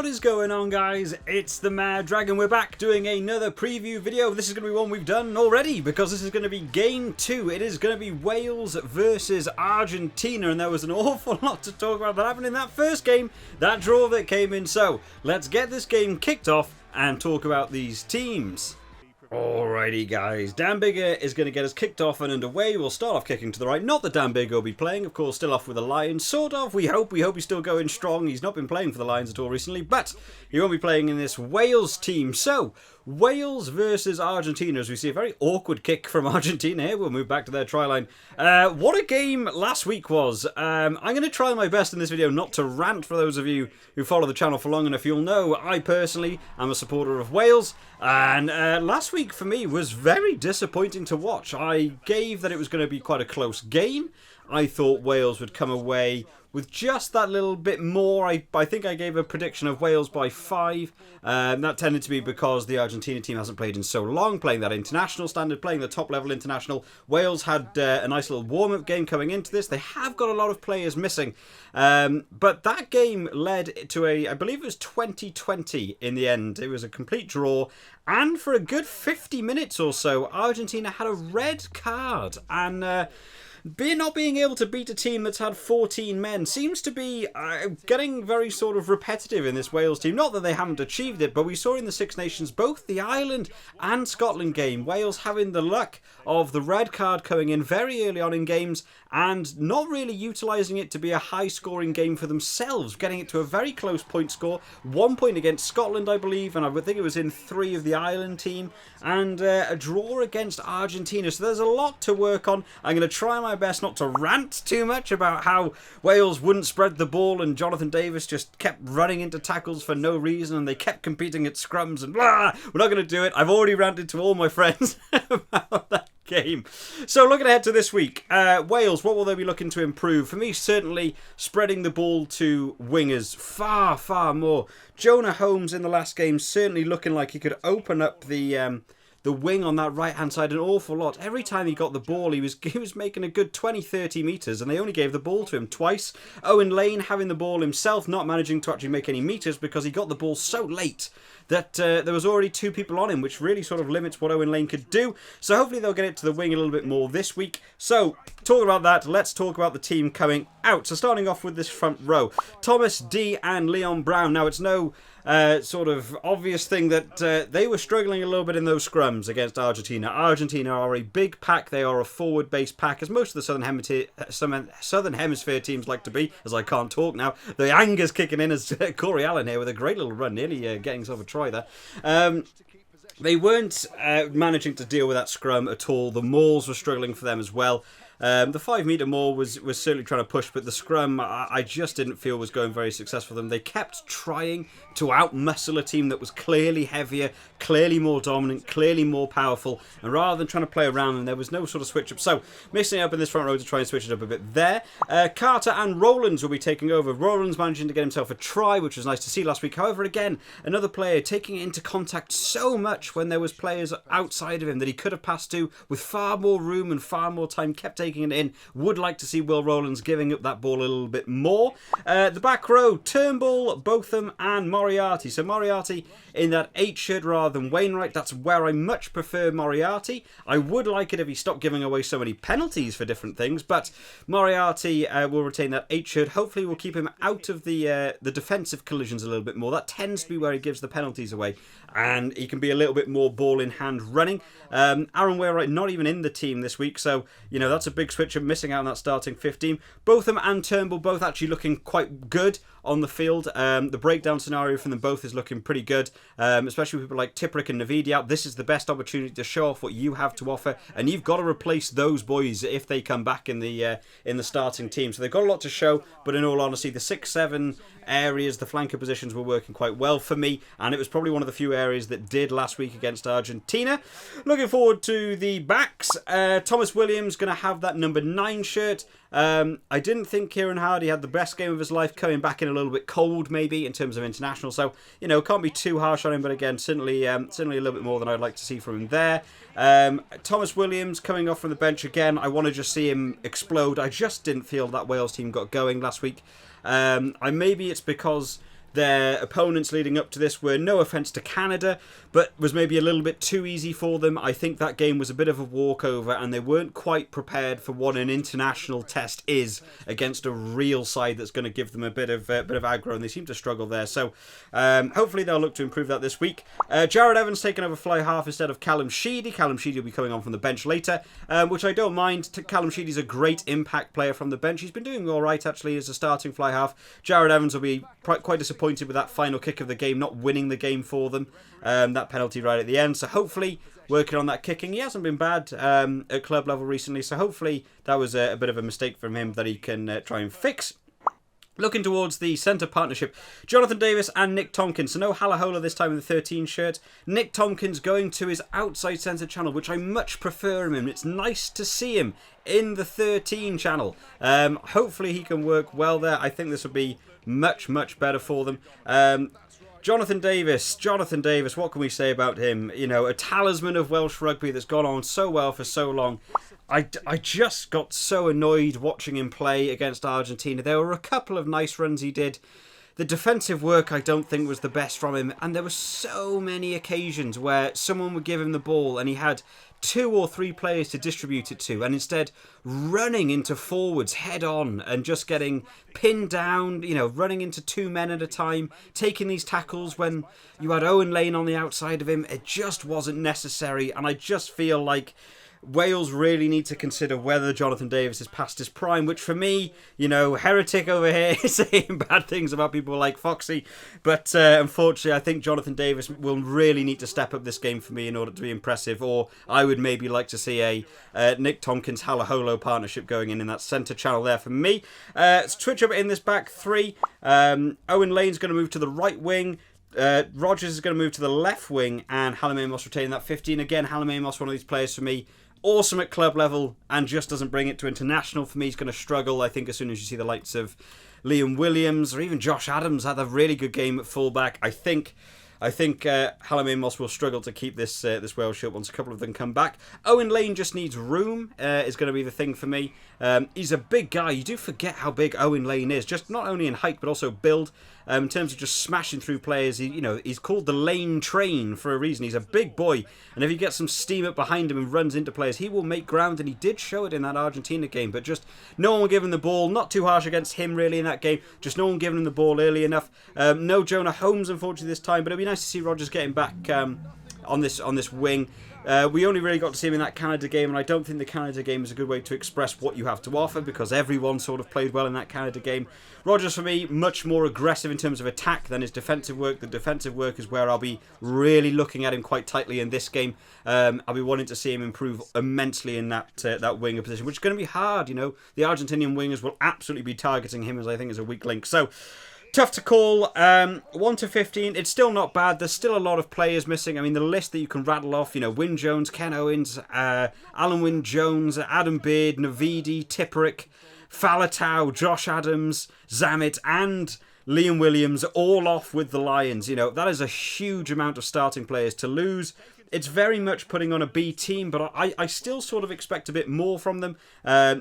What is going on, guys? It's the Mad Dragon. We're back doing another preview video. This is going to be one we've done already because this is going to be game 2. It is going to be Wales versus Argentina, and there was an awful lot to talk about that happened in that first game, that draw that came in. So let's get this game kicked off and talk about these teams. Alrighty, guys, Dan Bigger is going to get us kicked off and underway. We'll start off kicking to the right. Not that Dan Bigger will be playing, of course, still off with the Lions. Sort of, we hope he's still going strong. He's not been playing for the Lions at all recently, but he won't be playing in this Wales team. So, Wales versus Argentina, as we see a very awkward kick from Argentina here. We'll move back to their try line. What a game last week was. I'm going to try my best in this video not to rant. For those of you who follow the channel for long enough, you'll know I personally am a supporter of Wales. And last week for me was very disappointing to watch. I gave that it was going to be quite a close game. I thought Wales would come away with just that little bit more. I think I gave a prediction of Wales by 5. That tended to be because the Argentina team hasn't played in so long, playing that international standard, playing the top-level international. Wales had a nice little warm-up game coming into this. They have got a lot of players missing. But that game led to I believe it was 20-20 in the end. It was a complete draw. And for a good 50 minutes or so, Argentina had a red card. And not being able to beat a team that's had 14 men seems to be getting very sort of repetitive in this Wales team. Not that they haven't achieved it, but we saw in the Six Nations, both the Ireland and Scotland game, Wales having the luck of the red card coming in very early on in games and not really utilising it to be a high-scoring game for themselves, getting it to a very close point score. 1 point against Scotland, I believe, and I would think it was in 3 of the Ireland team, and a draw against Argentina. So there's a lot to work on. I'm going to try my best not to rant too much about how Wales wouldn't spread the ball and Jonathan Davies just kept running into tackles for no reason and they kept competing at scrums and blah. We're not going to do it. I've already ranted to all my friends about that game. So looking ahead to this week, Wales, what will they be looking to improve? For me, certainly spreading the ball to wingers far more. Jonah Holmes in the last game certainly looking like he could open up the wing on that right-hand side an awful lot. Every time he got the ball, he was making a good 20-30 metres, and they only gave the ball to him twice. Owen Lane having the ball himself, not managing to actually make any metres because he got the ball so late that there was already 2 people on him, which really sort of limits what Owen Lane could do. So hopefully they'll get it to the wing a little bit more this week. So, talking about that, let's talk about the team coming out. So starting off with this front row, Thomas, D and Leon Brown. Now, it's no sort of obvious thing that they were struggling a little bit in those scrums against Argentina. Argentina are a big pack. They are a forward-based pack, as most of the Southern Hemisphere teams like to be, as I can't talk now. The anger's kicking in as Corey Allen here with a great little run, nearly getting himself a try there. They weren't managing to deal with that scrum at all. The mauls were struggling for them as well. The 5 metre maul was certainly trying to push, but the scrum I just didn't feel was going very successful for them. They kept trying to outmuscle a team that was clearly heavier, clearly more dominant, clearly more powerful, and rather than trying to play around them, there was no sort of switch up. So, mixing it up in this front row to try and switch it up a bit there. Carter and Rowlands will be taking over. Rowlands managing to get himself a try, which was nice to see last week. However, again, another player taking it into contact so much when there was players outside of him that he could have passed to with far more room and far more time, kept taking it in. Would like to see Will Rowlands giving up that ball a little bit more. The back row, Turnbull, Botham and Moriarty. So Moriarty in that 8 shirt rather than Wainwright. That's where I much prefer Moriarty. I would like it if he stopped giving away so many penalties for different things, but Moriarty will retain that 8 shirt. Hopefully we'll keep him out of the defensive collisions a little bit more. That tends to be where he gives the penalties away, and he can be a little bit more ball in hand running. Aaron Wainwright not even in the team this week, so you know that's a big switch of missing out on that starting 15. Botham and Turnbull both actually looking quite good on the field. The breakdown scenario from them both is looking pretty good, especially with people like Tipperick and Navidi out. This is the best opportunity to show off what you have to offer, and you've got to replace those boys if they come back in the starting team. So they've got a lot to show, but in all honesty, the 6-7 areas, the flanker positions were working quite well for me, and it was probably one of the few areas that did last week against Argentina. Looking forward to the backs. Thomas Williams going to have that number 9 shirt. I didn't think Kieran Hardy had the best game of his life, coming back in a little bit cold maybe in terms of international, so you know, can't be too harsh on him, but again, certainly a little bit more than I'd like to see from him there. Thomas Williams coming off from the bench again. I want to just see him explode. I just didn't feel that Wales team got going last week. Maybe it's because their opponents leading up to this were, no offence to Canada, but was maybe a little bit too easy for them. I think that game was a bit of a walkover, and they weren't quite prepared for what an international test is against a real side that's going to give them a bit of aggro, and they seem to struggle there. So hopefully they'll look to improve that this week. Jared Evans taking over fly half instead of Callum Sheedy. Callum Sheedy will be coming on from the bench later, which I don't mind. Callum Sheedy's a great impact player from the bench. He's been doing all right, actually, as a starting fly half. Jared Evans will be quite disappointed with that final kick of the game, not winning the game for them. That penalty right at the end. So hopefully working on that kicking. He hasn't been bad at club level recently, so hopefully that was a bit of a mistake from him that he can try and fix. Looking towards the centre partnership, Jonathan Davis and Nick Tompkins. So no Halahola this time in the 13 shirt. Nick Tompkins going to his outside centre channel, which I much prefer him in. It's nice to see him in the 13 channel. Hopefully he can work well there. I think this will be much better for them. Jonathan Davis, what can we say about him? You know, a talisman of Welsh rugby that's gone on so well for so long. I just got so annoyed watching him play against Argentina. There were a couple of nice runs he did. The defensive work I don't think was the best from him, and there were so many occasions where someone would give him the ball and he had 2 or 3 players to distribute it to, and instead running into forwards head on and just getting pinned down, you know, running into 2 men at a time, taking these tackles when you had Owen Lane on the outside of him. It just wasn't necessary, and I just feel like Wales really need to consider whether Jonathan Davis is past his prime, which for me, you know, heretic over here saying bad things about people like Foxy, but unfortunately I think Jonathan Davis will really need to step up this game for me in order to be impressive, or I would maybe like to see a Nick Tompkins Halaholo partnership going in that centre channel there for me. Switch up in this back 3. Owen Lane's going to move to the right wing. Rogers is going to move to the left wing, and Hallam Amos retaining that 15. Again, Hallam Amos, one of these players for me, awesome at club level and just doesn't bring it to international. For me, he's going to struggle, I think, as soon as you see the likes of Liam Williams or even Josh Adams had a really good game at fullback. I think Hallam Amos will struggle to keep this Wales shirt once a couple of them come back. Owen Lane just needs room, is going to be the thing for me. He's a big guy. You do forget how big Owen Lane is, just not only in height but also build. In terms of just smashing through players, he's called the Lane Train for a reason. He's a big boy, and if he gets some steam up behind him and runs into players, he will make ground, and he did show it in that Argentina game. But just no one giving the ball. Not too harsh against him really in that game. Just no one giving him the ball early enough. No Jonah Holmes unfortunately this time, but it'd be nice to see Rogers getting back on this wing. We only really got to see him in that Canada game, and I don't think the Canada game is a good way to express what you have to offer, because everyone sort of played well in that Canada game. Rogers, for me, much more aggressive in terms of attack than his defensive work. The defensive work is where I'll be really looking at him quite tightly in this game. I'll be wanting to see him improve immensely in that winger position, which is going to be hard. You know, the Argentinian wingers will absolutely be targeting him, as I think is a weak link. So, tough to call. 1 to 15. It's still not bad. There's still a lot of players missing. I mean, the list that you can rattle off, Wyn Jones, Ken Owens, Alan Wyn Jones, Adam Beard, Navidi, Tipperick, Falatau, Josh Adams, Zammit, and Liam Williams all off with the Lions. That is a huge amount of starting players to lose. It's very much putting on a B team, but I still sort of expect a bit more from them.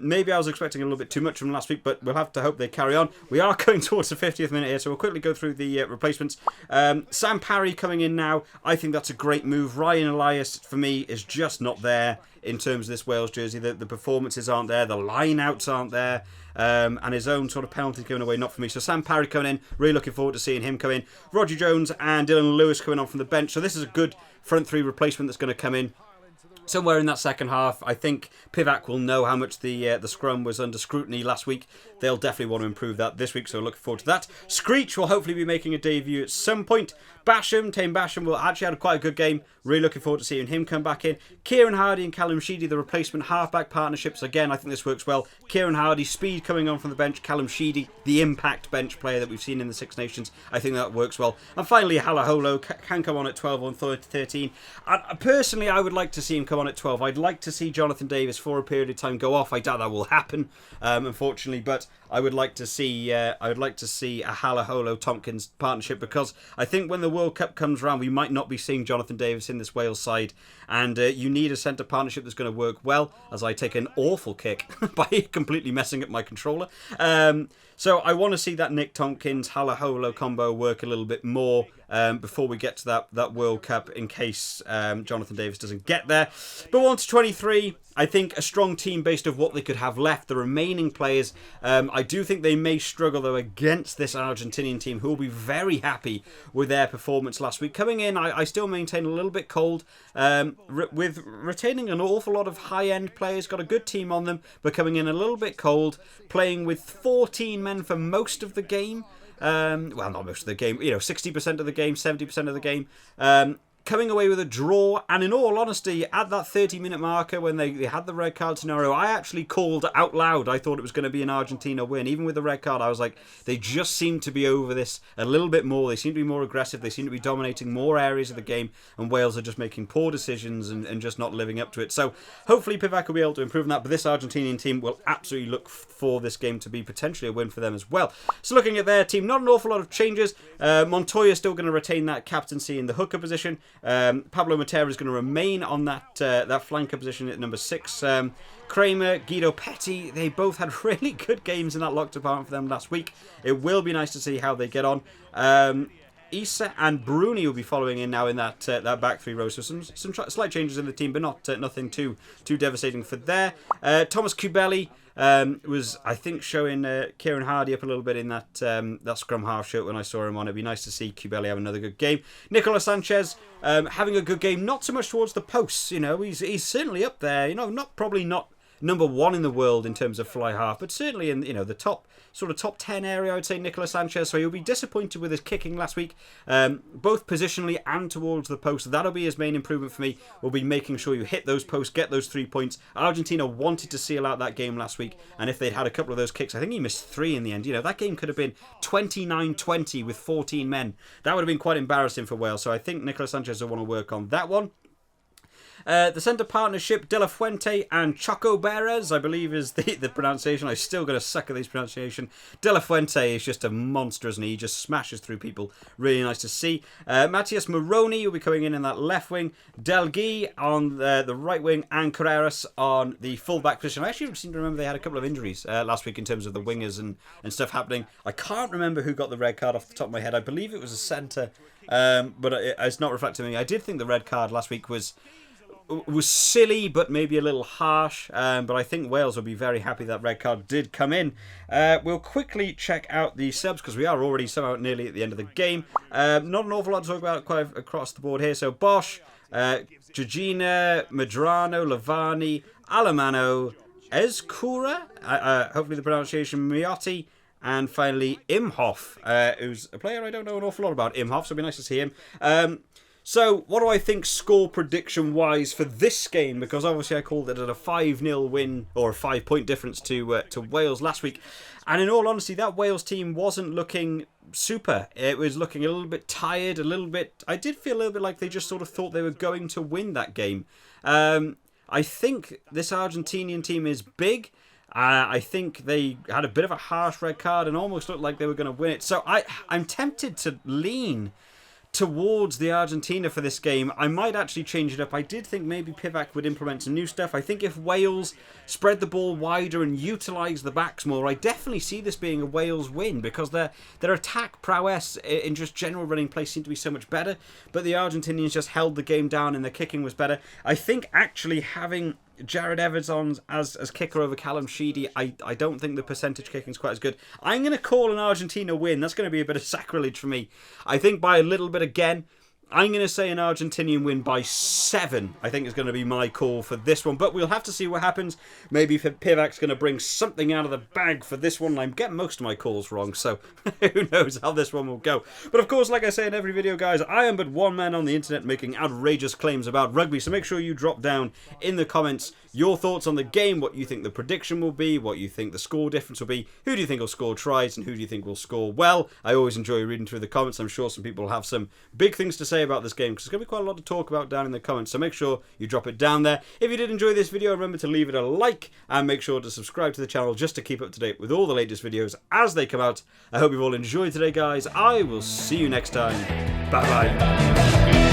Maybe I was expecting a little bit too much from them last week, but we'll have to hope they carry on. We are going towards the 50th minute here, so we'll quickly go through the replacements. Sam Parry coming in now. I think that's a great move. Ryan Elias, for me, is just not there in terms of this Wales jersey. The performances aren't there. The line-outs aren't there. And his own sort of penalty given away, not for me. So Sam Parry coming in. Really looking forward to seeing him come in. Roger Jones and Dylan Lewis coming on from the bench. So this is a good front three replacement that's going to come in somewhere in that second half. I think Pivac will know how much the scrum was under scrutiny last week. They'll definitely want to improve that this week, so looking forward to that. Screech will hopefully be making a debut at some point. Tame Basham will actually had quite a good game. Really looking forward to seeing him come back in. Kieran Hardy and Callum Sheedy, the replacement halfback partnerships. Again, I think this works well. Kieran Hardy, speed coming on from the bench. Callum Sheedy, the impact bench player that we've seen in the Six Nations. I think that works well. And finally, Halaholo can come on at 12 on 13. Personally, I would like to see him come on at 12. I'd like to see Jonathan Davis for a period of time go off. I doubt that will happen, unfortunately, but I would like to see a Halaholo-Tompkins partnership, because I think when the World Cup comes around, we might not be seeing Jonathan Davis in this Wales side, and you need a centre partnership that's going to work well, as I take an awful kick by completely messing up my controller. So I want to see that Nick Tompkins-Halaholo combo work a little bit more before we get to that World Cup, in case Jonathan Davis doesn't get there. But 1 to 23, I think a strong team based on what they could have left, the remaining players. I do think they may struggle, though, against this Argentinian team, who will be very happy with their performance last week. Coming in, I still maintain a little bit cold, with retaining an awful lot of high-end players, got a good team on them, but coming in a little bit cold, playing with 14 men for most of the game. Well, not most of the game, 60% of the game, 70% of the game. Coming away with a draw, and in all honesty, at that 30-minute marker when they had the red card scenario, I actually called out loud. I thought it was going to be an Argentina win. Even with the red card, I was like, they just seem to be over this a little bit more. They seem to be more aggressive. They seem to be dominating more areas of the game, and Wales are just making poor decisions and just not living up to it. So hopefully Pivac will be able to improve on that, but this Argentinian team will absolutely look for this game to be potentially a win for them as well. So looking at their team, not an awful lot of changes. Montoya still going to retain that captaincy in the hooker position. Pablo Matera is going to remain on that flanker position at number 6. Kramer, Guido Petty, they both had really good games in that lock department for them last week. It will be nice to see how they get on. Issa and Bruni will be following in now in that back three row. So some slight changes in the team, but nothing too devastating for there. Thomas Kubeli was, I think, showing Kieran Hardy up a little bit in that scrum half shirt when I saw him on. It'd be nice to see Kubeli have another good game. Nicolas Sanchez having a good game, not so much towards the posts. He's certainly up there. Probably not number 1 in the world in terms of fly half, but certainly in the top 10 area, I would say, Nicolas Sanchez. So he'll be disappointed with his kicking last week, both positionally and towards the post. That'll be his main improvement for me. Will be making sure you hit those posts, get those 3 points. Argentina wanted to seal out that game last week, and if they'd had a couple of those kicks, I think he missed 3 in the end. That game could have been 29-20 with 14 men. That would have been quite embarrassing for Wales. So I think Nicolas Sanchez will want to work on that one. The centre partnership, De La Fuente and Choco Perez, I believe is the pronunciation. I'm still going to suck at this pronunciation. De La Fuente is just a monster, isn't he? He just smashes through people. Really nice to see. Matias Moroni will be coming in that left wing. Delgui on the right wing, and Carreras on the full-back position. I actually seem to remember they had a couple of injuries last week in terms of the wingers and stuff happening. I can't remember who got the red card off the top of my head. I believe it was a centre, but it's not reflecting me. I did think the red card last week was silly, but maybe a little harsh, but I think Wales will be very happy that red card did come in. We'll quickly check out the subs, because we are already somehow nearly at the end of the game. Not an awful lot to talk about quite across the board here. So Bosch, Georgina, Medrano, Lavani, Alamano, Ezkura, hopefully the pronunciation, Miotti, and finally Imhoff, who's a player I don't know an awful lot about. Imhoff, so it'll be nice to see him. So, what do I think score prediction-wise for this game? Because obviously I called it a 5-0 win, or a 5-point difference to Wales last week. And in all honesty, that Wales team wasn't looking super. It was looking a little bit tired, I did feel a little bit like they just sort of thought they were going to win that game. I think this Argentinian team is big. I think they had a bit of a harsh red card and almost looked like they were going to win it. So I'm tempted to lean towards the Argentina for this game. I might actually change it up. I did think maybe Pivac would implement some new stuff. I think if Wales spread the ball wider and utilise the backs more, I definitely see this being a Wales win, because their attack prowess in just general running play seemed to be so much better, but the Argentinians just held the game down and their kicking was better. I think actually having Jared Evans on as kicker over Callum Sheedy, I don't think the percentage kicking is quite as good. I'm going to call an Argentina win. That's going to be a bit of sacrilege for me. I think by a little bit again. I'm going to say an Argentinian win by 7. I think is going to be my call for this one. But we'll have to see what happens. Maybe Pivac's going to bring something out of the bag for this one. I'm getting most of my calls wrong, so who knows how this one will go. But of course, like I say in every video, guys, I am but one man on the internet making outrageous claims about rugby. So make sure you drop down in the comments your thoughts on the game, what you think the prediction will be, what you think the score difference will be, who do you think will score tries, and who do you think will score well. I always enjoy reading through the comments. I'm sure some people will have some big things to say say about this game, because there's going to be quite a lot to talk about down in the comments, so make sure you drop it down there. If you did enjoy this video, remember to leave it a like, and make sure to subscribe to the channel just to keep up to date with all the latest videos as they come out. I hope you've all enjoyed today, guys. I will see you next time. Bye-bye.